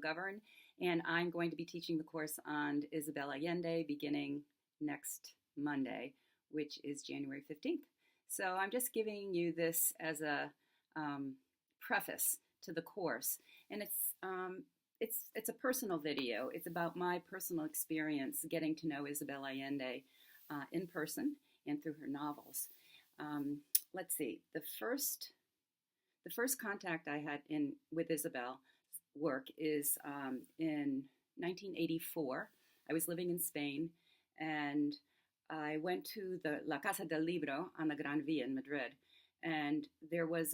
McGovern, and I'm going to be teaching the course on Isabel Allende beginning next Monday, which is January 15th. So I'm just giving you this as a preface to the course, and it's a personal video. It's about my personal experience getting to know Isabel Allende in person and through her novels. Let's see. The first contact I had with Isabel's work is in 1984. I was living in Spain, and I went to the La Casa del Libro on the Gran Via in Madrid, and there were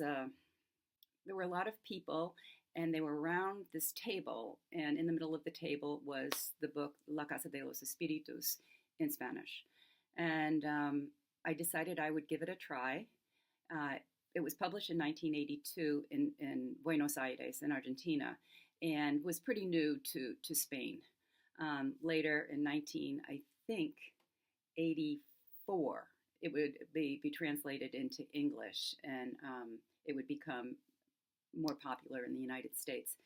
a lot of people, and they were around this table, and in the middle of the table was the book La Casa de los Espíritus in Spanish, and I decided I would give it a try. It was published in 1982 in Buenos Aires in Argentina, and was pretty new to Spain. Later in 1984, it would be translated into English, and it would become more popular in the United States.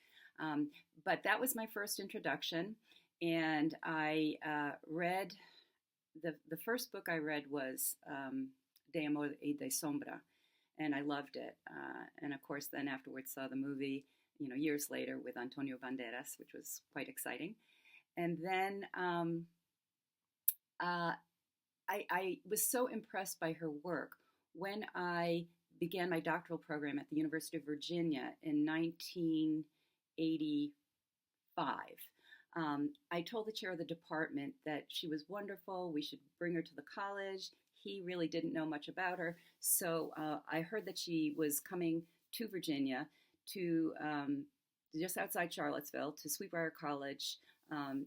But that was my first introduction, and I read, the first book I read was De Amor y de Sombra, and I loved it. And of course, then afterwards saw the movie, years later with Antonio Banderas, which was quite exciting. And then I was so impressed by her work when I began my doctoral program at the University of Virginia in 1985. I told the chair of the department that she was wonderful. We should bring her to the college. He really didn't know much about her. So I heard that she was coming to Virginia to just outside Charlottesville to Sweetbriar College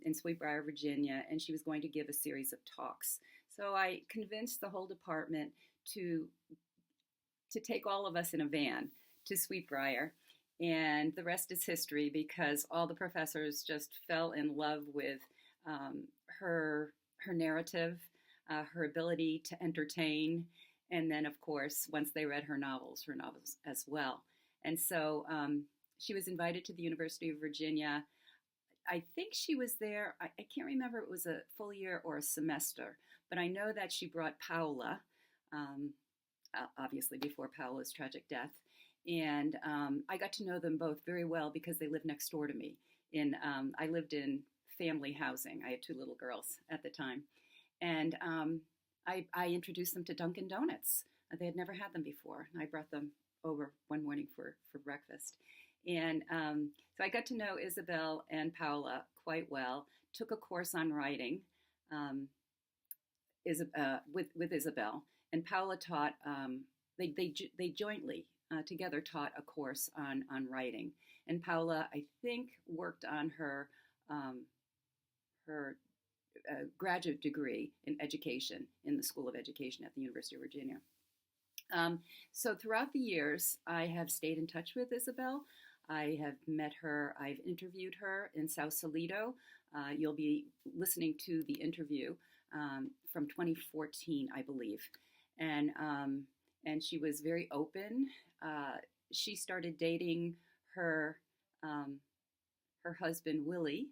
in Sweetbriar, Virginia, and she was going to give a series of talks. So I convinced the whole department to take all of us in a van to Sweetbriar, and the rest is history, because all the professors just fell in love with her narrative, her ability to entertain, and then, of course, once they read her novels as well. And so she was invited to the University of Virginia. I think she was there, I can't remember if it was a full year or a semester, but I know that she brought Paula, obviously before Paula's tragic death. And I got to know them both very well because they lived next door to me. I lived in family housing. I had two little girls at the time. And I introduced them to Dunkin' Donuts. They had never had them before. And I brought them over one morning for breakfast. And so I got to know Isabel and Paula quite well, took a course on writing with Isabel. And Paula taught, they jointly together taught a course on writing. And Paula, I think, worked on her graduate degree in education in the School of Education at the University of Virginia. So throughout the years, I have stayed in touch with Isabel. I have met her, I've interviewed her in Sausalito. You'll be listening to the interview from 2014, I believe. And she was very open. She started dating her husband, Willie,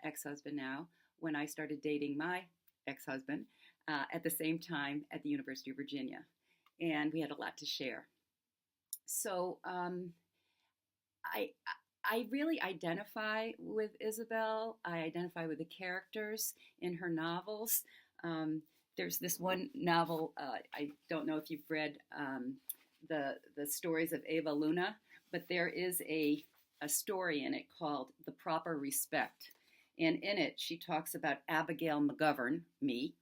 ex-husband now, when I started dating my ex-husband at the same time at the University of Virginia. And we had a lot to share. So I really identify with Isabel. I identify with the characters in her novels. There's this one novel, I don't know if you've read the stories of Eva Luna, but there is a story in it called The Proper Respect. And in it, she talks about Abigail McGovern, me,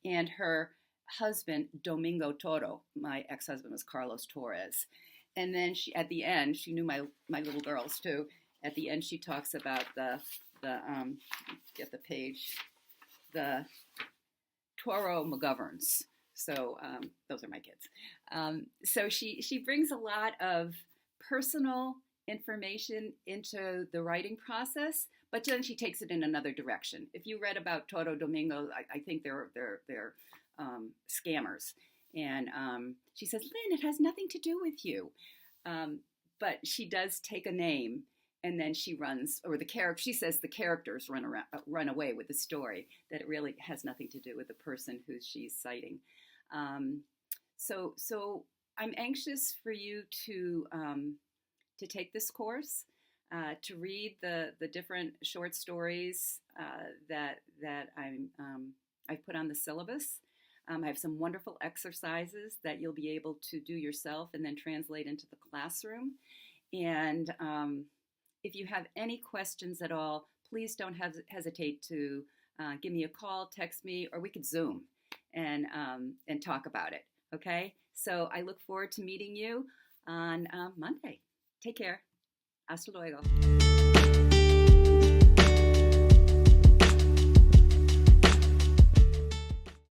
and her husband, Domingo Toro. My ex-husband was Carlos Torres. And then at the end, she knew my little girls too. At the end, she talks about get the page, the Toro McGoverns. So those are my kids. So she brings a lot of personal information into the writing process, but then she takes it in another direction. If you read about Toro Domingo, I think they're scammers. And she says, Lynn, it has nothing to do with you. But she does take a name and then she runs, or she says the characters run away with the story, that it really has nothing to do with the person who she's citing. So I'm anxious for you to take this course, to read the different short stories that I've put on the syllabus. I have some wonderful exercises that you'll be able to do yourself and then translate into the classroom. And if you have any questions at all, please don't hesitate to give me a call, text me, or we could Zoom and talk about it. Okay? So I look forward to meeting you on Monday. Take care. Hasta luego.